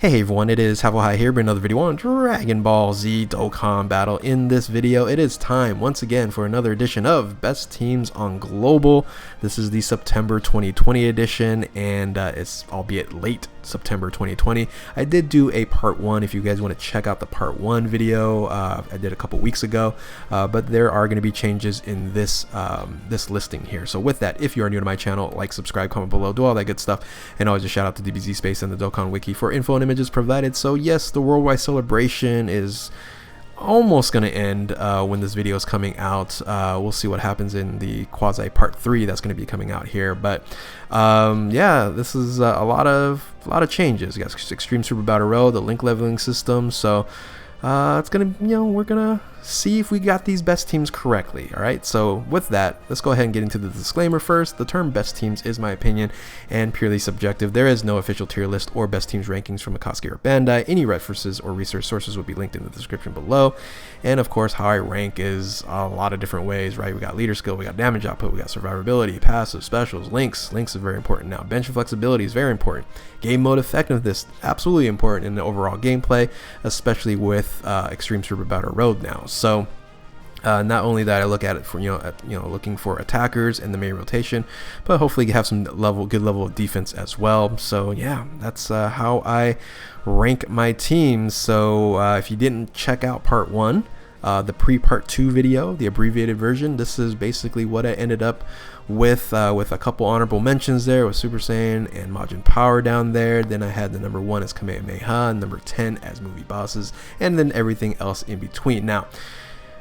Hey everyone, it is High here, bringing another video on Dragon Ball Z Dokkan Battle. In this video, it is time once again for another edition of Best Teams on Global. This is the September 2020 edition, and it's albeit late September 2020. I did do a part 1 if you guys want to check out the part 1 video I did a couple weeks ago, but there are going to be changes in this this listing here. So with that, if you are new to my channel, like, subscribe, comment below, do all that good stuff, and always a shout out to DBZ Space and the Dokkan Wiki for info and images provided. So yes, the worldwide celebration is almost going to end when this video is coming out. We'll see what happens in the quasi part 3 that's going to be coming out here, but yeah, this is a lot of changes. You got Extreme Super Battle Road, the link leveling system, so it's gonna, we're gonna see if we got these best teams correctly. All right, so with that, let's go ahead and get into the disclaimer first. The term best teams is my opinion and purely subjective. There is no official tier list or best teams rankings from Akatsuki or Bandai. Any references or research sources will be linked in the description below. And of course, how I rank is a lot of different ways, right? We got leader skill, we got damage output, we got survivability, passive, specials, links is very important now. Bench flexibility is very important. Game mode effectiveness, absolutely important in the overall gameplay, especially with Extreme Super Battle Road now. So not only that, I look at it for looking for attackers in the main rotation, but hopefully have some good level of defense as well. So yeah, that's how I rank my teams. So if you didn't check out part 1, the pre-part 2 video, the abbreviated version, this is basically what I ended up with a couple honorable mentions there with Super Saiyan and Majin Power down there. Then I had the number 1 as Kamehameha, number 10 as movie bosses, and then everything else in between. Now,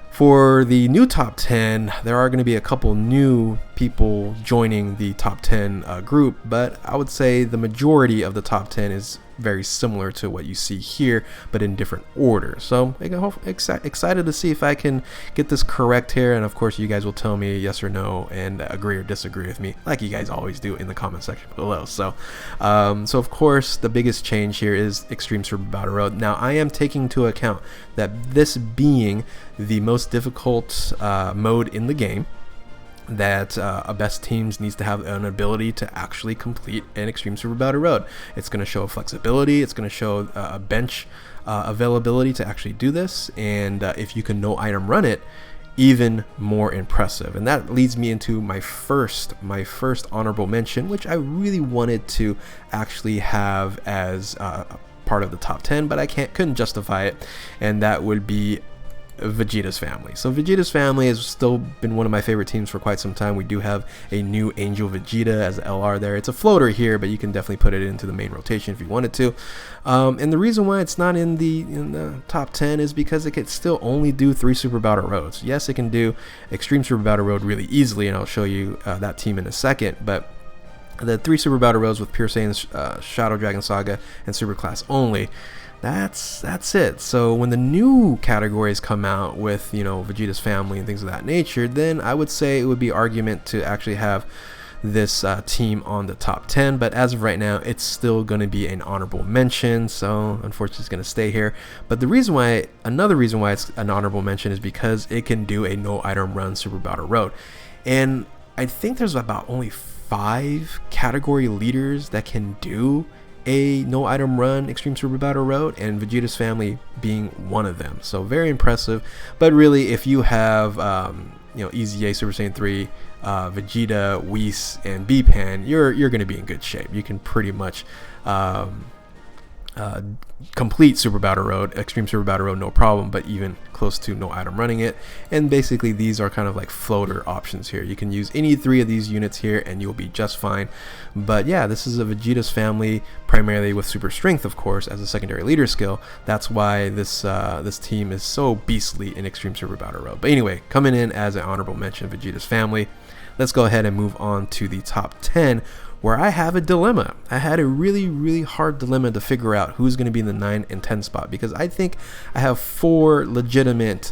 for the new top 10, there are going to be a couple new people joining the top 10 group, but I would say the majority of the top 10 is very similar to what you see here, but in different order. So excited to see if I can get this correct here, and of course you guys will tell me yes or no and agree or disagree with me, like you guys always do in the comment section below. So so of course the biggest change here is Extreme Super Battle Road. Now I am taking into account that this being the most difficult mode in the game, that a best teams needs to have an ability to actually complete an Extreme Super Battle Road. It's going to show flexibility, it's going to show a bench availability to actually do this, and if you can no item run it, even more impressive. And that leads me into my first honorable mention, which I really wanted to actually have as part of the top 10, but I couldn't justify it, and that would be Vegeta's family. So Vegeta's family has still been one of my favorite teams for quite some time. We do have a new Angel Vegeta as LR there. It's a floater here, but you can definitely put it into the main rotation if you wanted to. And the reason why it's not in the top 10 is because it could still only do 3 Super Battle Roads. Yes, it can do Extreme Super Battle Road really easily, and I'll show you that team in a second, but the 3 Super Battle Roads with Pure Saiyan, Shadow Dragon Saga, and Super Class only, that's it. So when the new categories come out with Vegeta's family and things of that nature, then I would say it would be argument to actually have this team on the top 10, but as of right now it's still going to be an honorable mention, so unfortunately it's going to stay here. But another reason why it's an honorable mention is because it can do a no item run Super Battle Road, and I think there's about only 5 category leaders that can do a no item run Extreme Super Battle Road, and Vegeta's family being one of them. So very impressive. But really, if you have EZA, Super Saiyan 3, Vegeta, Whis, and B-Pan, you're going to be in good shape. You can pretty much complete Super Battle Road, Extreme Super Battle Road, no problem, but even close to no item running it. And basically these are kind of like floater options here. You can use any 3 of these units here and you'll be just fine. But yeah, this is a Vegeta's family primarily with super strength, of course, as a secondary leader skill. That's why this team is so beastly in Extreme Super Battle Road. But anyway, coming in as an honorable mention, Vegeta's family. Let's go ahead and move on to the top 10, where I have a dilemma. I had a really hard dilemma to figure out who's going to be in the 9 and 10 spot, because I think I have 4 legitimate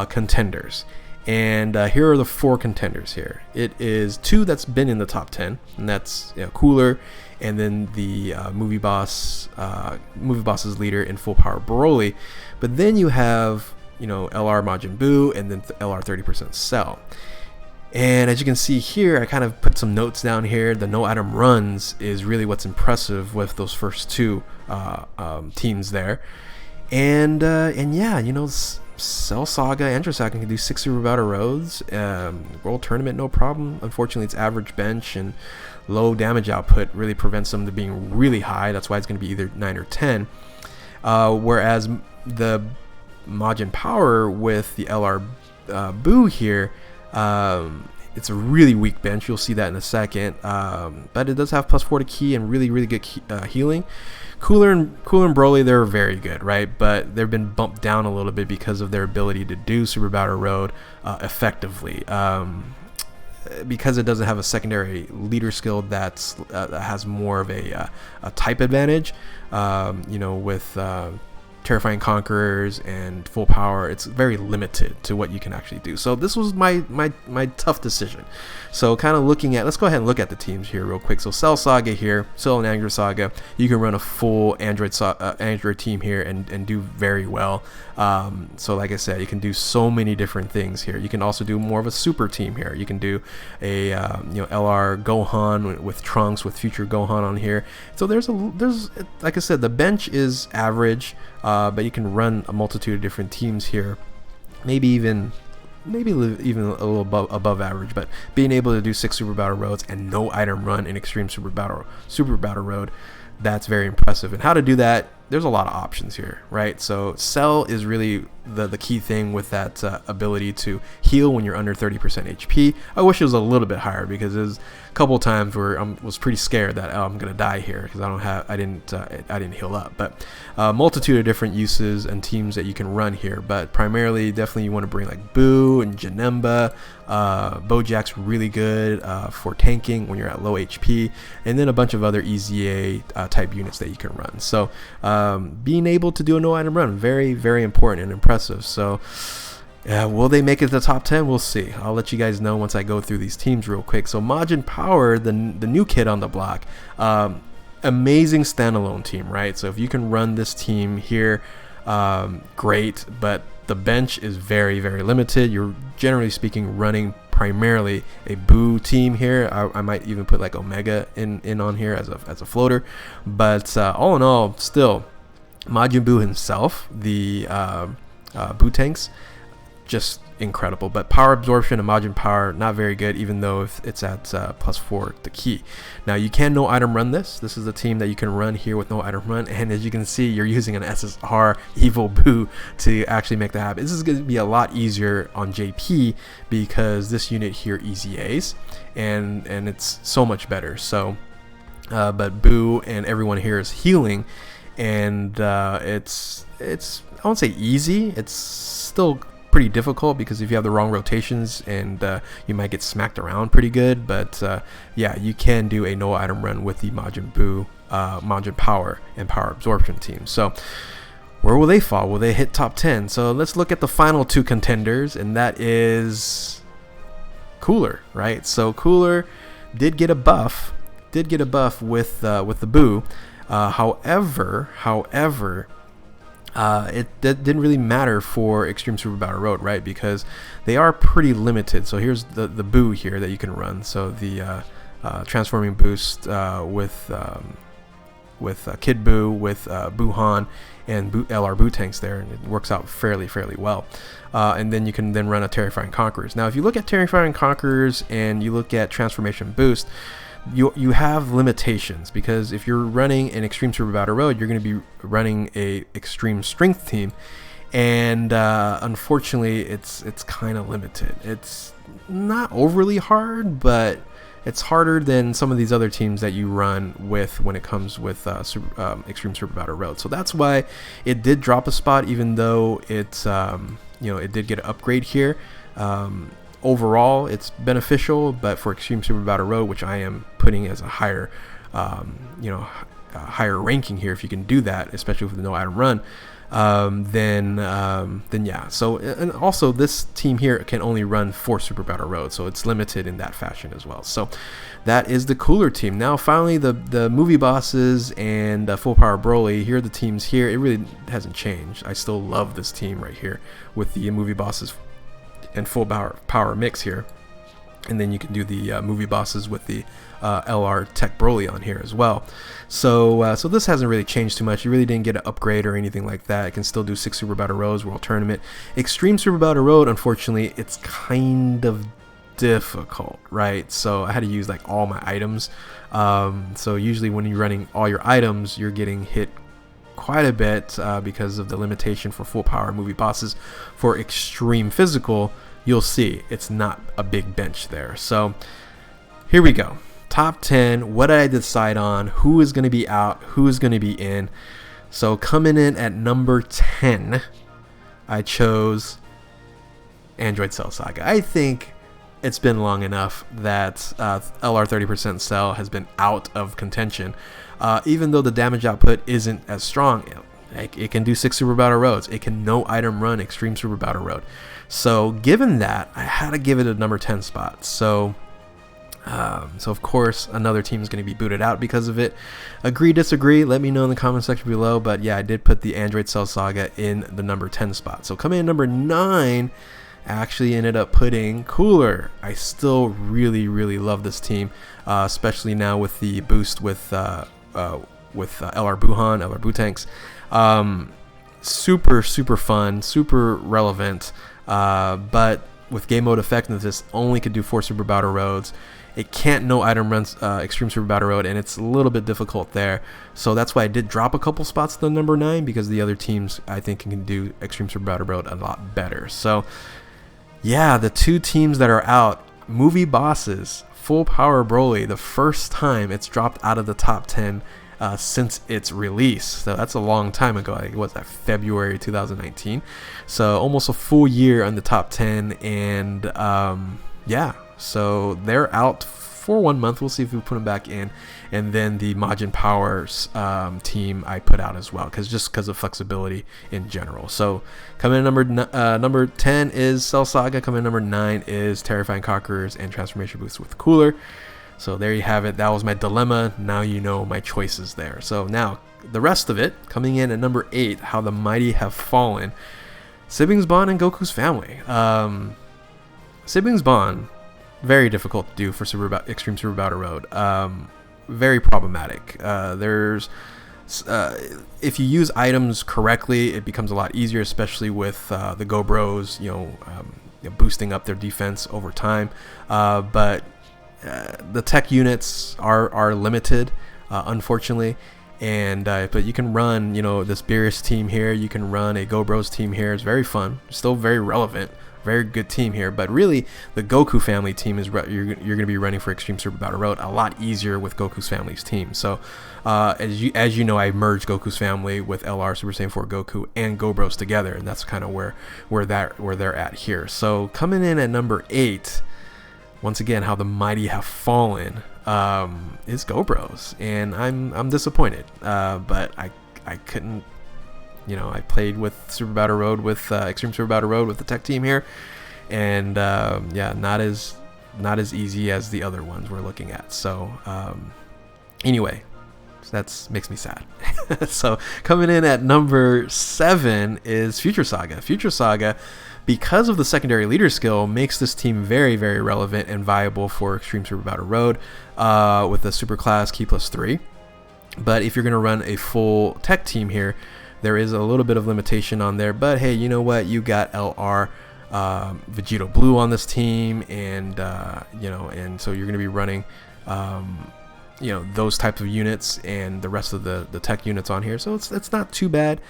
contenders. And here are the 4 contenders here. It is 2 that's been in the top 10, and that's Cooler, and then the movie boss's leader in Full Power Broly. But then you have LR Majin Buu, and then LR 30% Cell. And as you can see here, I kind of put some notes down here. The no item runs is really what's impressive with those first two teams there. And yeah, you know, Cell Saga, Android Saga can do 6 Super Battle Roads. World Tournament, no problem. Unfortunately, its average bench and low damage output really prevents them to being really high. That's why it's going to be either 9 or 10. Whereas the Majin Power with the LR Buu here, it's a really weak bench. You'll see that in a second. But it does have +4 to key and really good healing. Cooler and Broly, they're very good, right? But they've been bumped down a little bit because of their ability to do Super Battle Road effectively. Because it doesn't have a secondary leader skill that has more of a type advantage, you know, with Terrifying Conquerors and Full Power, it's very limited to what you can actually do. So this was my tough decision. So kind of looking at, let's go ahead and look at the teams here real quick. So Cell Saga here, Cell and Android Saga, you can run a full Android team here and do very well. So like I said, you can do so many different things here. You can also do more of a super team here. You can do a you know, LR Gohan with Trunks, with future Gohan on here. So there's like I said, the bench is average. But you can run a multitude of different teams here, maybe even a little above average. But being able to do 6 Super Battle Roads and no item run in Extreme Super Battle Road, that's very impressive. And how to do that, there's a lot of options here, right? So Cell is really the key thing with that ability to heal when you're under 30% HP. I wish it was a little bit higher, because there's a couple times where I was pretty scared that I'm gonna die here because I didn't heal up. But multitude of different uses and teams that you can run here, but primarily definitely you want to bring like Buu and Janemba. Bojack's really good for tanking when you're at low HP, and then a bunch of other EZA type units that you can run. So being able to do a no item run, very important and impressive. So will they make it to the top 10? We'll see. I'll let you guys know once I go through these teams real quick. So Majin Power, the new kid on the block, amazing standalone team, right? So if you can run this team here, great, but the bench is very limited. You're generally speaking running primarily a Buu team here. I might even put like Omega in on here as a floater, but all in all, still Majin Buu himself, the Buu tanks, just incredible. But power absorption and Majin Power, not very good, even though if it's at +4 the key. Now you can no item run this. This is a team that you can run here with no item run, and as you can see, you're using an SSR Evil Buu to actually make that happen. This is going to be a lot easier on JP because this unit here EZAs, and it's so much better. So but Buu and everyone here is healing, and it's I won't say easy, it's still pretty difficult because if you have the wrong rotations, and you might get smacked around pretty good. But yeah, you can do a no item run with the Majin Buu, Majin Power and Power Absorption team. So where will they fall? Will they hit top 10? So let's look at the final two contenders, and that is Cooler, right? So Cooler did get a buff with the Buu. However, it didn't really matter for Extreme Super Battle Road, right? Because they are pretty limited. So here's the Buu here that you can run. So the transforming boost with Kid Buu, with Buuhan and LR Buu tanks there, and it works out fairly well. And then you can then run a Terrifying Conquerors. Now if you look at Terrifying Conquerors and you look at transformation boost, you have limitations, because if you're running an Extreme Super Battle Road, you're going to be running a extreme strength team, and unfortunately it's kind of limited. It's not overly hard, but it's harder than some of these other teams that you run with when it comes with Extreme Super Battle Road. So that's why it did drop a spot, even though it's it did get an upgrade here. Overall, it's beneficial, but for Extreme Super Battle Road, which I am putting as a higher, higher ranking here, if you can do that, especially with the no item run, then yeah. So, and also this team here can only run 4 Super Battle Roads, so it's limited in that fashion as well. So that is the Cooler team. Now finally the movie bosses and Full Power Broly, here are the teams here. It really hasn't changed. I still love this team right here with the movie bosses and Full Power mix here. And then you can do the movie bosses with the LR Tech Broly on here as well. So this hasn't really changed too much. You really didn't get an upgrade or anything like that. It can still do 6 Super Battle Roads, World Tournament. Extreme Super Battle Road, unfortunately, it's kind of difficult, right? So I had to use like all my items. So usually when you're running all your items, you're getting hit quite a bit because of the limitation for full power movie bosses. For extreme physical, you'll see it's not a big bench there. So here we go. Top 10. What did I decide on? Who is going to be out? Who is going to be in? So coming in at number 10, I chose Android Cell Saga. I think it's been long enough that LR 30% Cell has been out of contention. Even though the damage output isn't as strong, it can do 6 Super Battle Roads. It can no item run Extreme Super Battle Road. So given that, I had to give it a number 10 spot. So of course another team is going to be booted out because of it. Agree, disagree, let me know in the comment section below. But yeah, I did put the Android Cell Saga in the number 10 spot. So coming in number 9, I actually ended up putting Cooler. I still really love this team, especially now with the boost with LR Buhan, LR Bootanks. Super fun, super relevant, but with game mode effectiveness, only could do 4 Super Battle Roads. It can't no item runs Extreme Super Battle Road, and it's a little bit difficult there. So that's why I did drop a couple spots to number 9, because the other teams I think can do Extreme Super Battle Road a lot better. So yeah, the 2 teams that are out, movie bosses, full power Broly, the first time it's dropped out of the top 10 since its release. So that's a long time ago. I think it was that February 2019. So almost a full year on the top 10. And yeah, so they're out for 1 month. We'll see if we put them back in. And then the Majin Powers team I put out as well, because of flexibility in general. So coming in number 10 is Cell Saga. Coming in number 9 is Terrifying Conquerors and Transformation Boost with Cooler. So there you have it. That was my dilemma. Now you know my choices there. So now the rest of it, coming in at number 8, How the Mighty Have Fallen. Siblings Bond and Goku's Family. Siblings Bond, very difficult to do for Extreme Super Battle Road. Very problematic. If you use items correctly, it becomes a lot easier, especially with the Go Bros, boosting up their defense over time. But the tech units are limited, unfortunately. And but you can run, this Beerus team here. You can run a Go Bros team here. It's very fun, still very relevant. Very good team here, but really the Goku family team is you're going to be running for Extreme Super Battle Road a lot easier with Goku's family's team. So as you know, I merged Goku's family with LR Super Saiyan 4 Goku and Go Bros together, and that's kind of where they're at here. So coming in at number 8, once again, How the Mighty Have Fallen, is Go Bros, and I'm disappointed, but I couldn't. I played with Super Battle Road, with Extreme Super Battle Road with the tech team here, and yeah, not as easy as the other ones we're looking at. So anyway, that makes me sad. So coming in at number 7 is Future Saga. Future Saga, because of the secondary leader skill, makes this team very relevant and viable for Extreme Super Battle Road with the super class Key +3. But if you're going to run a full tech team here, there is a little bit of limitation on there. But hey, you know what? You got LR Vegeta Blue on this team, and and so you're going to be running those type of units and the rest of the tech units on here. So it's not too bad.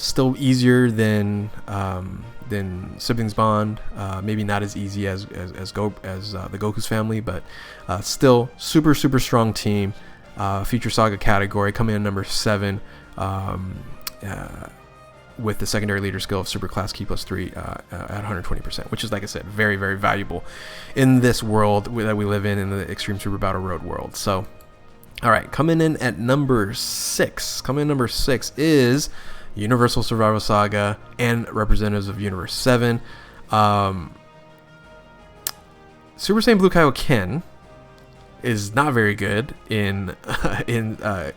Still easier than Siblings Bond. Maybe not as easy as the Goku's family, but still super strong team. Future Saga category, coming in number 7. With the secondary leader skill of super class Key +3 at 120%, which is, like I said, very valuable in this world that we live in the Extreme Super Battle Road world. So all right, coming in at number 6. Coming in number 6 is Universal Survival Saga and representatives of Universe 7. Super Saiyan Blue Kaioken is not very good in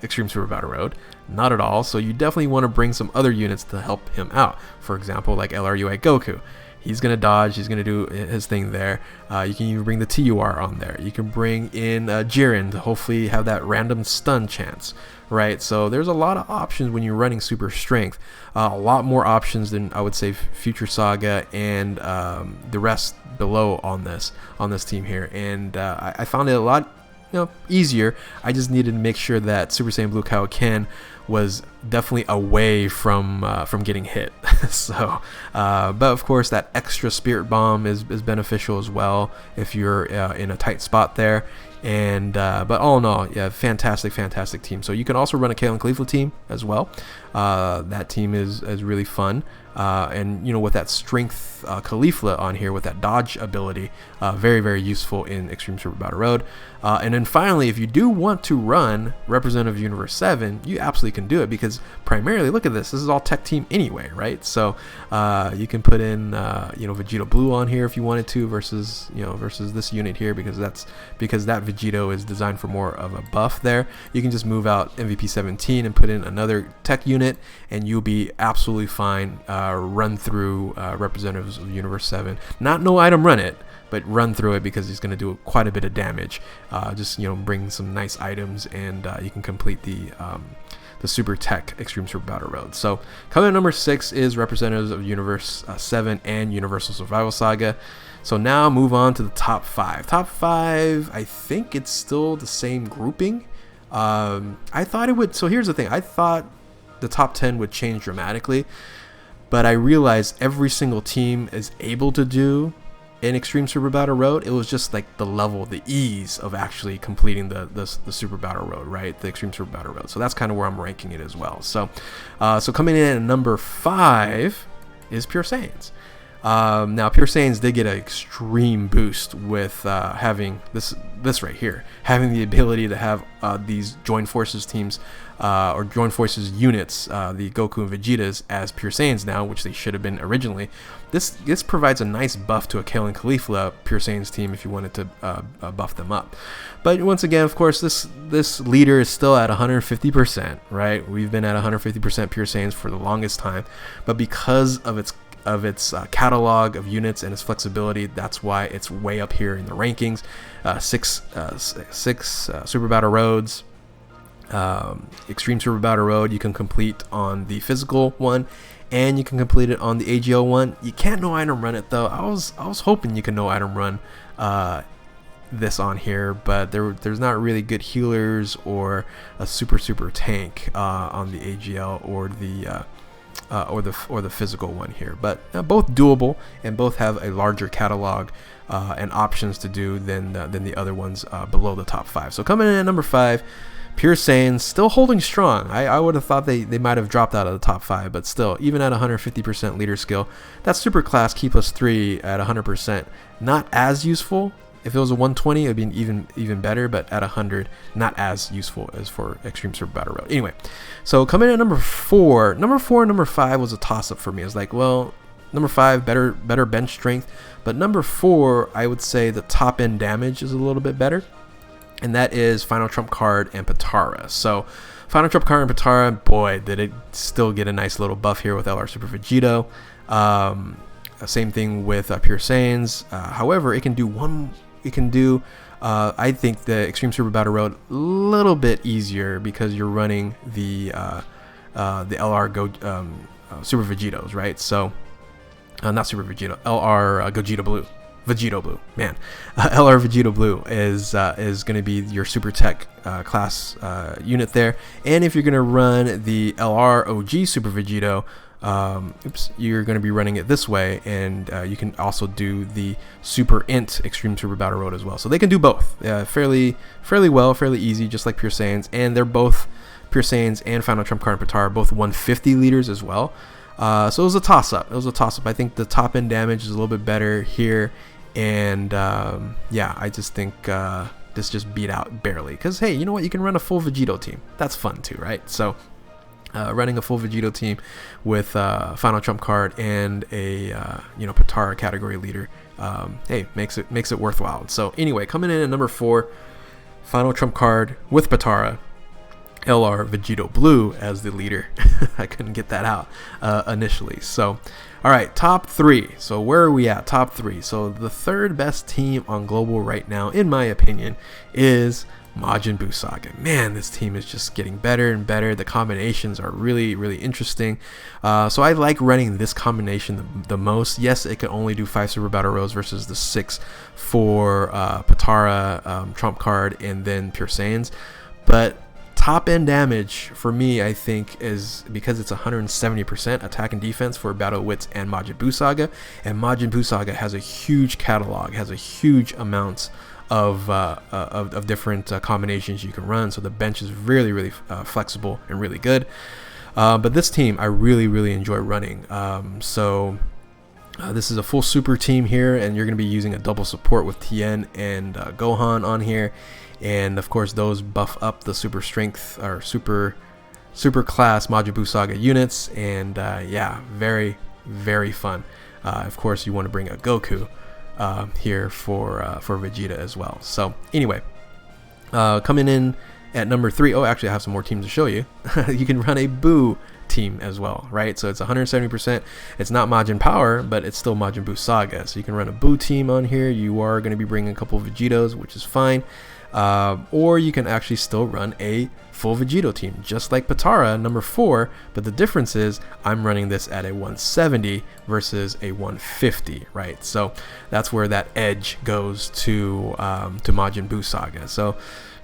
Extreme Super Battle Road, not at all. So you definitely want to bring some other units to help him out. For example, like LRUI Goku, he's gonna dodge, he's gonna do his thing there. You can even bring the TUR on there. You can bring in Jiren to hopefully have that random stun chance, right? So there's a lot of options when you're running super strength. A lot more options than I would say Future Saga and the rest below on this team here. And I found it a lot easier. I just needed to make sure that Super Saiyan Blue Kaioken was definitely away from getting hit. So but of course that extra Spirit Bomb is beneficial as well if you're in a tight spot there. And but all in all, yeah, fantastic team. So you can also run a Kale and Caulifla team as well. That team is really fun. And with that strength Caulifla on here with that dodge ability, very useful in Extreme Super Battle Road. And then finally, if you do want to run Representative Universe 7, you absolutely can do it, because primarily, look at this is all tech team anyway, right? So you can put in Vegeta Blue on here if you wanted to, versus this unit here, because that Vegito is designed for more of a buff there. You can just move out MVP 17 and put in another tech unit, and you'll be absolutely fine. Run through Representatives of Universe 7. Not no item run it, but run through it, because he's going to do quite a bit of damage. Just bring some nice items, and you can complete the Super Tech Extreme Super Battle Road. So coming at number 6 is Representatives of Universe 7 and Universal Survival Saga. So now move on to the top 5. Top 5, I think it's still the same grouping. I thought it would. So here's the thing. I thought the top 10 would change dramatically, but I realized every single team is able to do in Extreme Super Battle Road. It was just like the ease of actually completing the Super Battle Road, right? The Extreme Super Battle Road. So that's kind of where I'm ranking it as well. So so coming in at number 5 is Pure Saiyans. Now Pure Saiyans did get an extreme boost with having this right here, having the ability to have these Joint Forces teams or Joint Forces units, the Goku and Vegetas, as Pure Saiyans now, which they should have been originally. This provides a nice buff to a Kale and Caulifla Pure Saiyans team if you wanted to buff them up. But once again, of course, this leader is still at 150%, right? We've been at 150% Pure Saiyans for the longest time, but because of its catalog of units and its flexibility, that's why it's way up here in the rankings. Six Super Battle Roads, Extreme Super Battle Road you can complete on the physical one, and you can complete it on the AGL one. You can't no item run it though. I was hoping you can no item run this on here, but there's not really good healers or a super tank on the AGL or the physical one here, but both doable, and both have a larger catalog and options to do than the other ones below the top 5. So coming in at number 5, Pure Saiyans, still holding strong. I would have thought they might have dropped out of the top 5, but still, even at 150% leader skill, that super class Key plus 3 at 100%, not as useful. If it was a 120, it would be even better, but at 100, not as useful as for Extreme Super Battle Road. Anyway, so coming in at number 4 and number 5 was a toss-up for me. I was like, well, number 5, better bench strength, but number 4, I would say the top-end damage is a little bit better, and that is Final Trump Card and Potara. So Final Trump Card and Potara, boy, did it still get a nice little buff here with LR Super Vegito. Same thing with Pure Saiyans. However, it can do I think the Extreme Super Battle Road a little bit easier, because you're running the LR Super Vegetos, right? So not Super Vegito, LR Vegito Blue, man. LR Vegito Blue is going to be your Super Tech class unit there, and if you're going to run the LR OG Super Vegito, you're going to be running it this way, and you can also do the Super Int Extreme Super Battle Road as well. So they can do both fairly well, fairly easy, just like Pure Saiyans, and they're both Pure Saiyans and Final Trump Card and Potara, both 150 liters as well. So it was a toss-up. I think the top-end damage is a little bit better here, and yeah, I just think this just beat out barely, because hey, you know what? You can run a full Vegito team. That's fun too, right? So running a full Vegito team with Final Trump Card and a Potara category leader, hey, makes it worthwhile. So anyway, coming in at number 4, Final Trump Card with Potara. LR Vegeta Blue as the leader. I couldn't get that out initially. So, all right, top 3. So where are we at? Top 3. So the third best team on global right now, in my opinion, is Majin Buu Saga. Man, this team is just getting better and better. The combinations are really, really interesting. So I like running this combination the most. Yes, it can only do 5 Super Battle Rows versus the 6 for Patara, Trump Card, and then Pure Saiyans. But top end damage for me, I think, is because it's 170% attack and defense for Battle Wits and Majin Buu Saga. And Majin Buu Saga has a huge catalog, has a huge amounts of different combinations you can run. So the bench is really, really flexible and really good. But this team I really, really enjoy running. This is a full super team here, and you're going to be using a double support with Tien and Gohan on here. And of course, those buff up the super strength or super class Majin Buu Saga units. And yeah, very, very fun. Of course, you want to bring a Goku here for Vegeta as well. So anyway, coming in at number 3. Oh, actually I have some more teams to show you. You can run a Buu team as well, right? So it's 170%. It's not Majin Power, but it's still Majin Buu Saga. So you can run a Buu team on here. You are going to be bringing a couple of Vegetos, which is fine. Or you can actually still run a full Vegito team, just like Patara, number 4, but the difference is I'm running this at a 170 versus a 150, right? So that's where that edge goes to Majin Buu Saga. So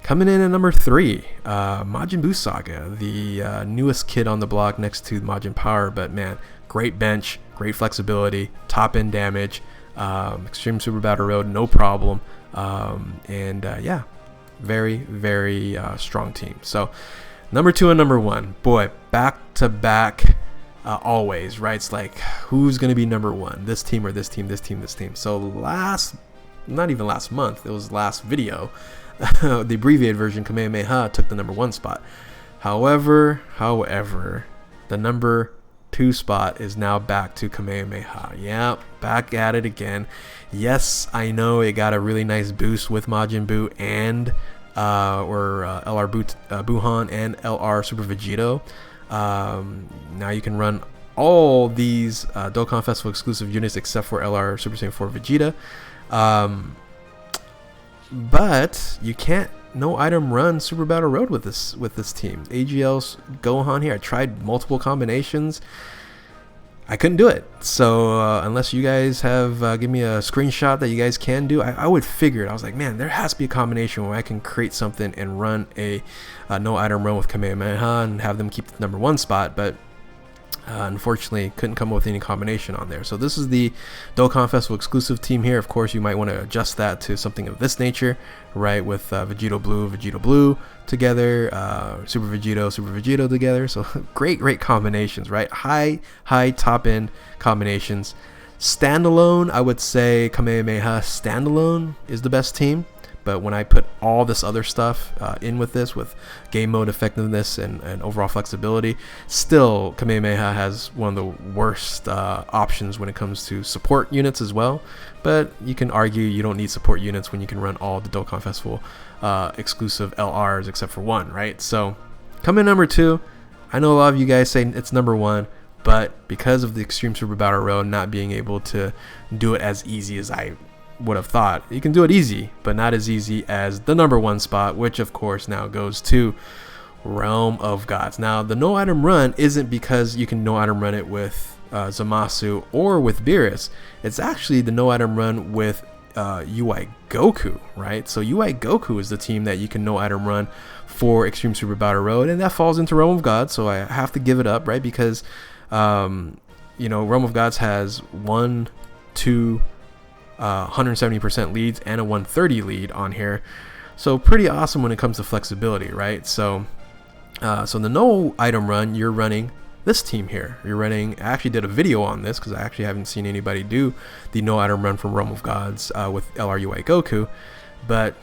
coming in at number 3, Majin Buu Saga, the newest kid on the block next to Majin Power, but man, great bench, great flexibility, top end damage, extreme super battle road, no problem, yeah, very, very strong team. So number 2 and number 1, boy, back to back always, right? It's like, who's going to be number 1? This team or this team, this team, this team. So not even last month, it was last video, the abbreviated version, Kamehameha took the number 1 spot. However, the number 2 spot is now back to Kamehameha. Yeah, back at it again. Yes, I know it got a really nice boost with Majin Buu and LR Buuhan and LR Super Vegito. Now you can run all these Dokkan Festival exclusive units except for LR Super Saiyan 4 Vegeta. But you can't no item run Super Battle Road with this team. AGL's Gohan here. I tried multiple combinations. I couldn't do it. So unless you guys have give me a screenshot that you guys can do, I would figure it. I was like, man, there has to be a combination where I can create something and run a no item run with Kamehameha and have them keep the number 1 spot. But unfortunately couldn't come up with any combination on there. So this is the Dokkan Festival exclusive team here. Of course, you might want to adjust that to something of this nature, right? With Vegito Blue together, Super Vegito together. So great combinations, right? High top end combinations. Standalone, I would say Kamehameha standalone is the best team. But when I put all this other stuff in with this, with game mode effectiveness and overall flexibility, still Kamehameha has one of the worst options when it comes to support units as well. But you can argue you don't need support units when you can run all the Dokkan Festival exclusive LRs except for 1, right? So coming number 2, I know a lot of you guys say it's number 1, but because of the Extreme Super Battle Road not being able to do it as easy as I would have thought, you can do it easy, but not as easy as the number 1 spot, which of course now goes to Realm of Gods. Now the no item run isn't because you can no item run it with Zamasu or with Beerus. It's actually the no item run with UI Goku, right? So UI Goku is the team that you can no item run for Extreme Super Battle Road, and that falls into Realm of Gods, so I have to give it up, right? Because Realm of Gods has 1, 2 170% leads and a 130 lead on here, so pretty awesome when it comes to flexibility, right? So so the no item run, you're running this team here. You're running, I actually did a video on this because I actually haven't seen anybody do the no item run from Realm of Gods with LRUI Goku, but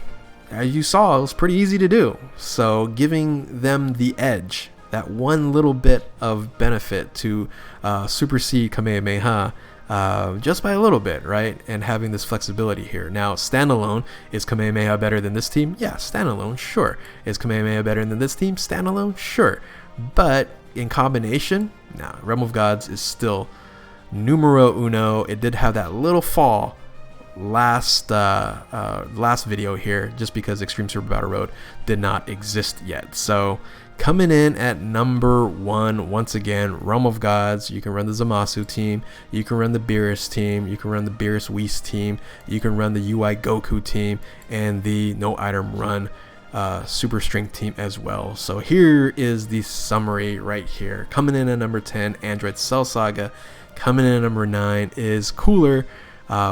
as you saw, it was pretty easy to do. So giving them the edge, that one little bit of benefit to supersede Kamehameha, just by a little bit, right? And having this flexibility here. Now, standalone, is Kamehameha better than this team? Yeah, standalone, sure. Is Kamehameha better than this team? Standalone, sure. But in combination, nah, Realm of Gods is still numero uno. It did have that little fall last video here, just because Extreme Super Battle Road did not exist yet. So coming in at number 1, once again, Realm of Gods. You can run the Zamasu team, you can run the Beerus team, you can run the Beerus Whis team, you can run the UI Goku team, and the No Item Run Super Strength team as well. So here is the summary right here. Coming in at number 10, Android Cell Saga. Coming in at number 9 is Cooler,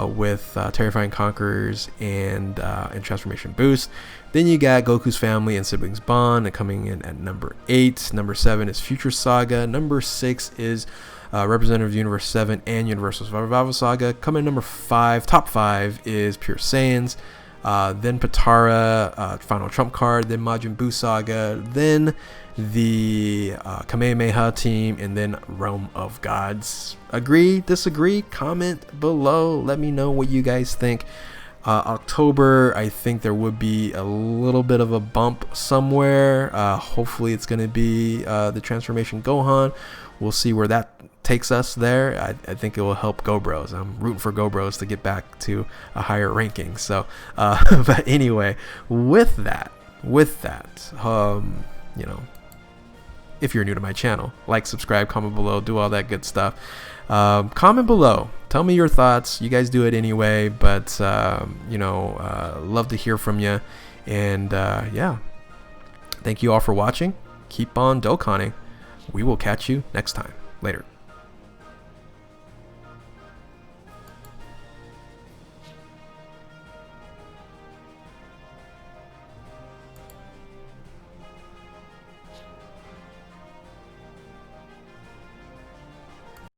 with Terrifying Conquerors and Transformation Boost. Then you got Goku's Family and Siblings Bond, and coming in at number 8. Number 7 is Future Saga. Number 6 is Representative Universe 7 and Universal Survival Saga. Coming in number 5, top 5 is Pure Saiyans. Then Patara, Final Trump Card, then Majin Buu Saga, then the Kamehameha team, and then Realm of Gods. Agree, disagree? Comment below. Let me know what you guys think. October, I think there would be a little bit of a bump somewhere. Hopefully it's going to be the Transformation Gohan. We'll see where that takes us there. I think it will help Go Bros. I'm rooting for Go Bros to get back to a higher ranking. So, but anyway, with that, you know, if you're new to my channel, like, subscribe, comment below, do all that good stuff. Comment below, tell me your thoughts. You guys do it anyway, but you know, love to hear from you. And yeah, thank you all for watching. Keep on Dokkaning. We will catch you next time. Later.